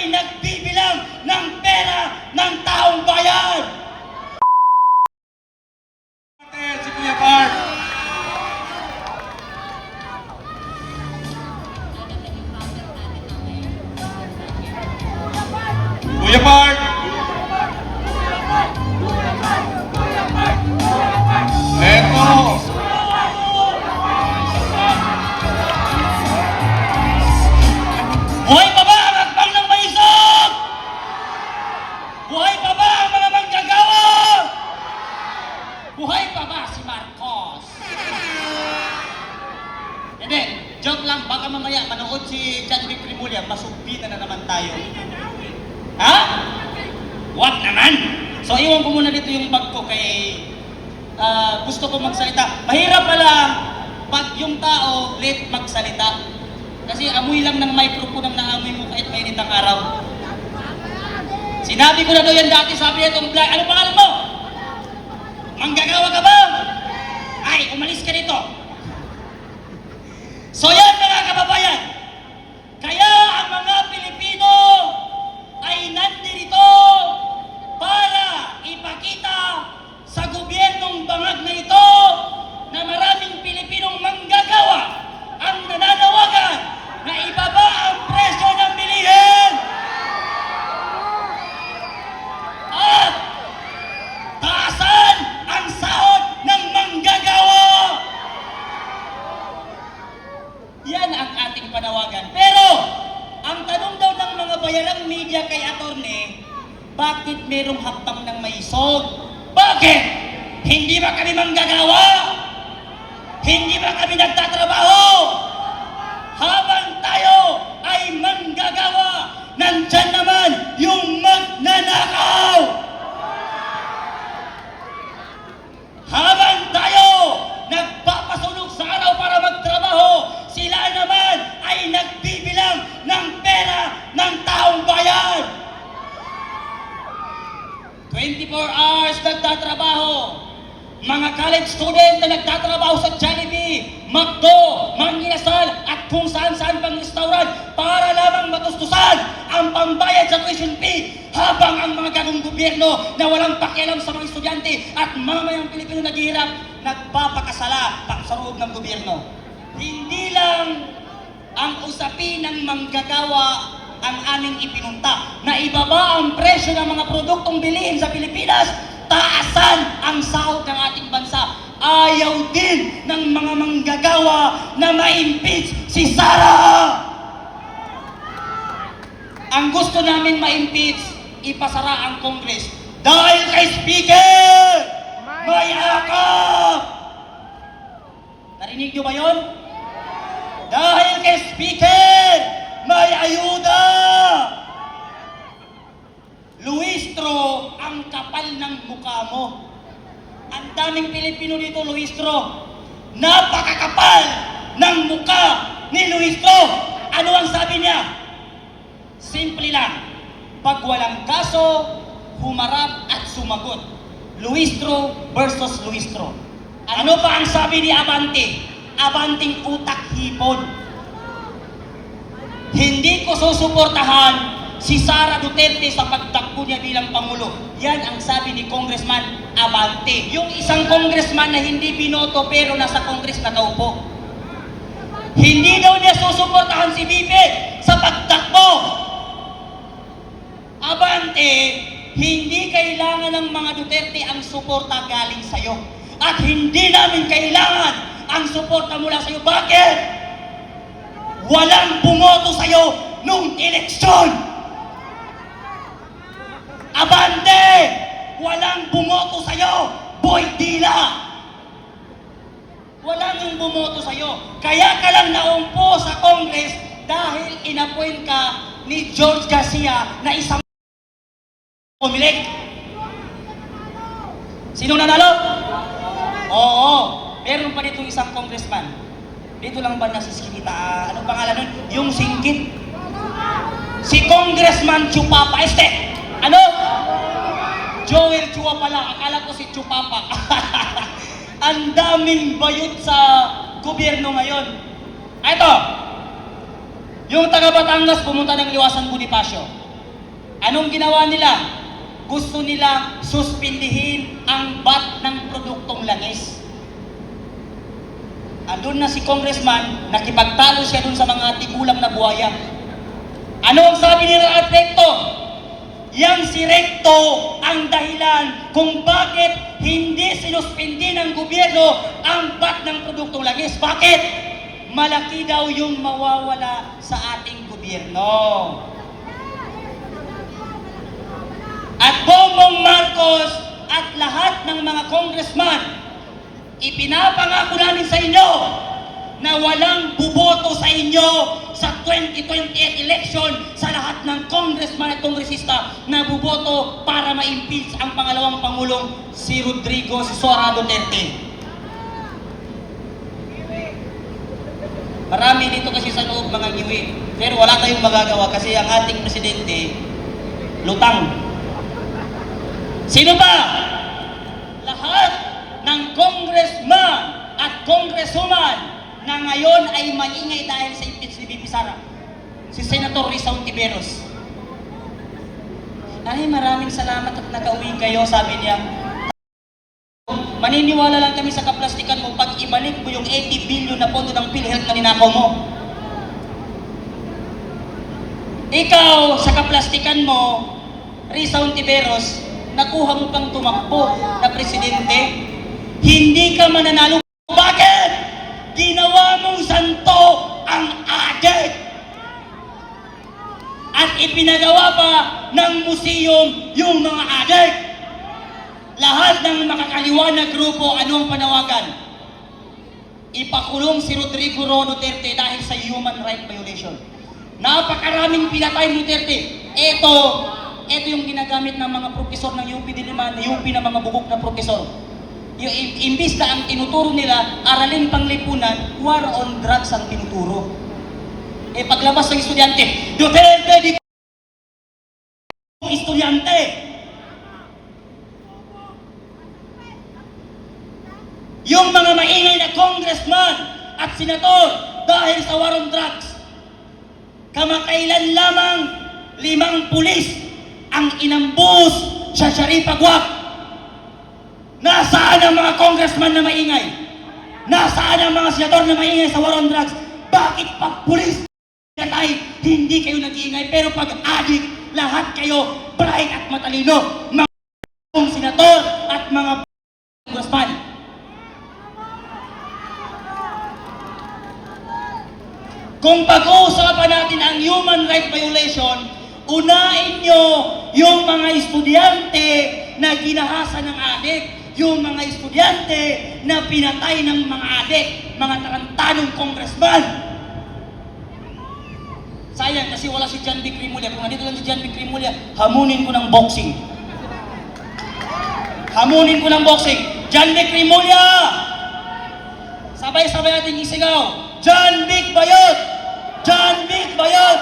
ay nagbibilang ng pera ng taong bayan. Si Kuya Bart. Kuya Bart. Eto. Buhay pa ba ang hakbang ng maisog? Buhay pa ba ang mga manggagawa? Buhay pa ba si Marcos? Hindi, joke lang. Baka mamaya manood si John Vic Rimulya, masugbitan na naman tayo. Ha? Wag naman! So iwan ko muna dito yung bag ko kay gusto ko magsalita. Mahirap pala pag yung tao late magsalita. Kasi amoy lang ng microphone ang naamoy mo kahit mainit ang araw. Sinabi ko na daw yan dati, sabi niya itong vlog. Ano pangalan mo? Manggagawa ka ba? Ay, umalis ka dito. So yan mga kababayan. Kaya ang mga Pilipino ay nandito para ipakita sa gobyernong bangag na ito na maraming Pilipinong manggagawa ang nananawagan na ibaba ang presyo ng bilihin at taasan ang sahod ng manggagawa. Yan ang ating panawagan. Pero ang tanong daw ng mga bayarang media kay Attorney, bakit merong hakbang ng maisog? Bakit? Hindi ba kami manggagawa? Hindi ba kami nagtatrabaho? Habang tayo ay manggagawa, nandyan naman yung magnanakaw! Habang tayo nagpapasunog sa araw para magtrabaho, sila naman ay nagbibilang ng pera ng taong bayan! 24 hours nagtatrabaho. Mga college student na nagtatrabaho sa Jollibee, McDo, Manginasal at kung saan-saan pang restaurant para lamang matustusan ang pambayad sa tuition fee, habang ang mga gagong gobyerno na walang pakialam sa mga estudyante at mamamayang Pilipino naghihirap, nagpapakasala sa loob ng gobyerno. Hindi lang ang usapin ng manggagawa ang aming ipinunta na ibaba ang presyo ng mga produktong bilihin sa Pilipinas, taasan ang sahod ng ating bansa. Ayaw din ng mga manggagawa na ma-impeach si Sara. Ang gusto namin ma-impeach, ipasara ang Congress dahil kay Speaker may akap. Narinig nyo ba yun? Dahil kay Speaker may ayuda. Luistro, ang kapal ng mukha mo. Ang daming Pilipino dito, Luistro. Napakakapal ng mukha ni Luistro. Ano ang sabi niya? Simple lang. Pag walang kaso, humarap at sumagot. Luistro versus Luistro. Ano pa ang sabi ni Abante? Abanting utak hipon. Hindi ko susuportahan si Sara Duterte sa pagtakbo niya bilang Pangulo. Yan ang sabi ni Congressman Abante. Yung isang congressman na hindi binoto pero nasa Congress na daw po. Hindi daw niya susuportahan si Bibe sa pagtakbo. Abante, hindi kailangan ng mga Duterte ang suporta galing sa'yo. At hindi namin kailangan ang suporta mula sa'yo. Bakit? Walang bumoto sa'yo nung eleksyon. Abante! Walang bumoto sa'yo, Boy Dila! Walang yung bumoto sa'yo. Kaya ka lang naumpo sa Congress dahil inappoint ka ni George Garcia na isang pumilik. Sino nanalo? Oo. Meron pa dito isang congressman. Dito lang ba nasiskita? Anong pangalan nun? Yung singkit. Si Congressman Chupapa. Ano? Joel Chua pala. Akala ko si Chupapa. Ang daming bayot sa gobyerno ngayon. Ito. Yung taga Batangas pumunta ng Liwasan Bonifacio. Anong ginawa nila? Gusto nila suspindihin ang VAT ng produktong langis. Andun na si congressman, nakipagtalo siya dun sa mga tigulang na buhaya. Ano ang sabi ni Recto? Yang si Recto ang dahilan kung bakit hindi sinuspindi ng gobyerno ang VAT ng produktong langis. Bakit? Malaki daw yung mawawala sa ating gobyerno. At Bongbong Marcos at lahat ng mga congressman, ipinapangako namin sa inyo na walang buboto sa inyo sa 2028 election sa lahat ng congressman at kongresista na buboto para ma-impeach ang pangalawang Pangulong si Rodrigo Sora Duterte. Marami dito kasi sa loob mga ngiwi, pero wala tayong magagawa kasi ang ating presidente, lutang. Sino ba? Lahat ng congressman at congresswoman na ngayon ay maingay dahil sa impeach ni BP Sara. Si Senator Risa Hontiveros. Ay, maraming salamat at nakauwi kayo, sabi niya. Maniniwala lang kami sa kaplastikan mo pag ibalik mo yung 80 billion na pondo ng PhilHealth na ninakaw mo. Ikaw, sa kaplastikan mo, Risa Hontiveros, nakuha mo pang tumakbo na presidente, hindi ka mananalo. Bakit? Ginawa mong santo ang adik. At ipinagawa pa ng museum yung mga adik. Lahat ng makakaliwa na grupo, anong panawagan? Ipakulong si Rodrigo Duterte dahil sa human right violation. Napakaraming pinatay Duterte. Ito yung ginagamit ng mga profesor ng UP Diliman, UP na mga bubuk na profesor. Yung imbis na ang tinuturo nila, aralin panglipunan, war on drugs ang tinuturo. Paglabas ng estudyante, Duterte di estudyante. Yung mga maingay na congressman at senator dahil sa war on drugs. Kamakailan lamang 5 pulis ang inambus sa Sharifah Guak. Nasaan ang mga congressman na maingay? Nasaan ang mga senador na maingay sa war on drugs? Bakit pag pulis ay hindi kayo nag-iingay? Pero pag adik, lahat kayo bright at matalino. Mga senador at mga congressman. Kung pag-uusapan natin ang human right violation, unahin nyo yung mga estudyante na ginahasa ng adik, yung mga estudyante na pinatay ng mga adik, mga tarantanong congressman. Sayang kasi wala si John Vic Rimulya. Kung nandito lang si John Vic Rimulya, hamunin ko ng boxing. Hamunin ko ng boxing. John Vic Rimulya! Sabay-sabay natin isigaw. John Vic Bayot! John Vic Bayot!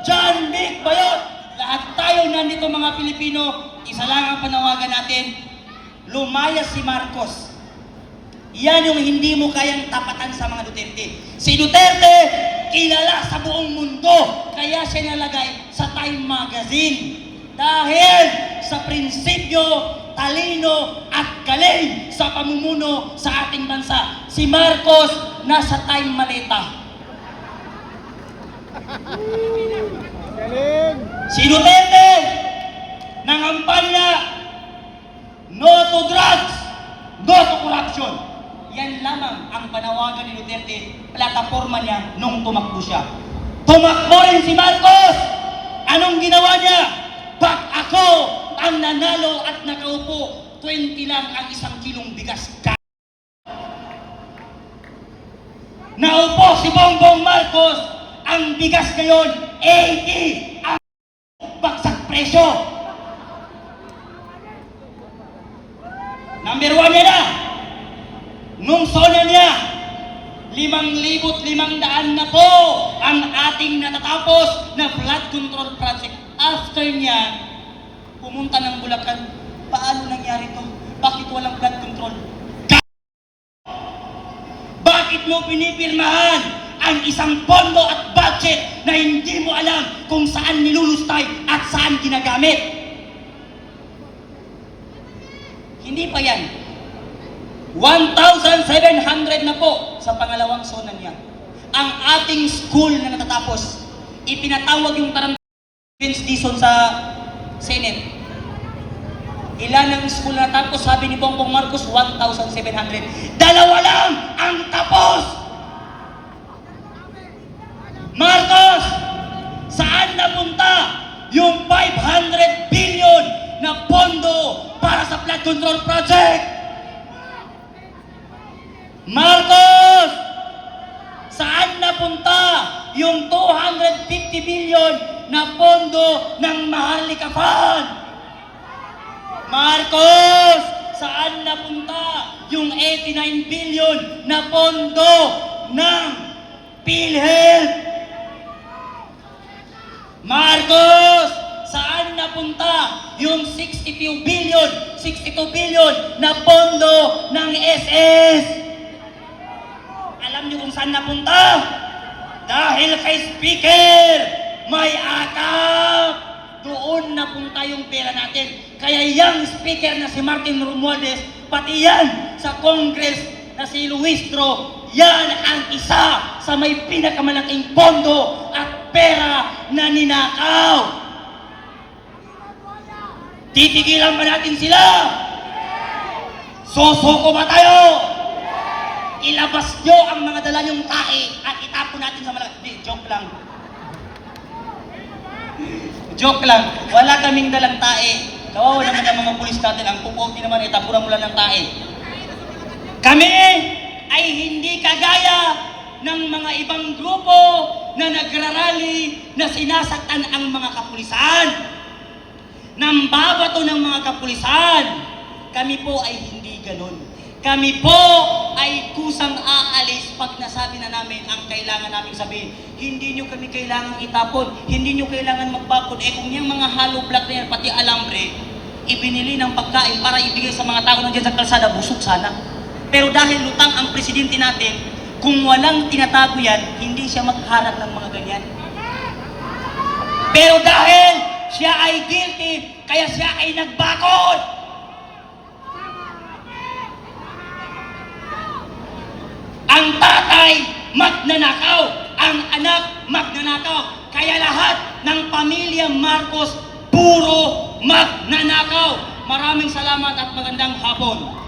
John Vic Bayot! Lahat tayo nandito mga Pilipino, isa lang ang panawagan natin, lumayas si Marcos. Yan yung hindi mo kayang tapatan sa mga Duterte. Si Duterte, kilala sa buong mundo, kaya siya nalagay sa Time Magazine. Dahil sa prinsipyo, talino at galing sa pamumuno sa ating bansa. Si Marcos nasa Time Maleta. Si Duterte, nangampanya, no to drugs, no to corruption. Yan lamang ang panawagan ni Duterte, plataforma niya nung tumakbo siya. Tumakbo rin si Marcos! Anong ginawa niya? Pag ako ang nanalo at nakaupo, 20 lang ang 1 kilong bigas. Naupo si Bongbong Marcos, ang bigas ngayon, 80 ang bagsak presyo. Number 1 niya na. Nung sona niya, 5,500 na po ang ating natatapos na flood control project. After niya, pumunta ng Bulacan. Paano nangyari to? Bakit walang flood control? Bakit mo pinipirmahan ang isang pondo at budget na hindi mo alam kung saan nilulustay at saan ginagamit. Hindi pa yan. 1,700 na po sa pangalawang zona niya. Ang ating school na natatapos, ipinatawag yung Vince Dizon sa Senate. Ilan ang school na tapos? Sabi ni Bongbong Marcos, 1,700. Dalawa lang ang tapos! Marcos, saan napunta yung 500 billion na pondo para sa flood control project? Marcos, saan napunta yung 250 billion na pondo ng Maharlika Fund? Marcos, saan napunta yung 89 billion na pondo ng PhilHealth? Marcos, saan napunta yung 62 billion na pondo ng SS? Alam niyo kung saan napunta? Dahil kay Speaker, may atap. Doon napunta yung pera natin. Kaya yung Speaker na si Martin Romualdez, pati yan sa Congress na si Luistro, yan ang isa sa may pinakamalaking pondo at pera na ninakaw. Titigilan ba natin sila? Susuko ba tayo? Ilabas nyo ang mga dala nyong tae at itapon natin sa malaki. Joke lang. Joke lang. Wala kaming dalang tae. Kawawa naman ang mga pulis natin. Ang puputi naman, itapunan mo lang ng tae. Kami ay hindi kagaya ng mga ibang grupo na nagrarally na sinasaktan ang mga kapulisan. Nambabato ng mga kapulisan. Kami po ay hindi ganun. Kami po ay kusang aalis pag nasabi na namin ang kailangan naming sabihin. Hindi nyo kami kailangan itapon. Hindi nyo kailangan magbakod. Kung yung mga hollow block na yan, pati alambre, ibinili ng pagkain para ibigay sa mga tao na dyan sa kalsada, busog sana. Pero dahil lutang ang presidente natin, kung walang tinatago yan, hindi siya magharap ng mga ganyan. Pero dahil siya ay guilty, kaya siya ay nagbakod. Ang tatay, magnanakaw. Ang anak, magnanakaw. Kaya lahat ng pamilya Marcos, puro magnanakaw. Maraming salamat at magandang hapon.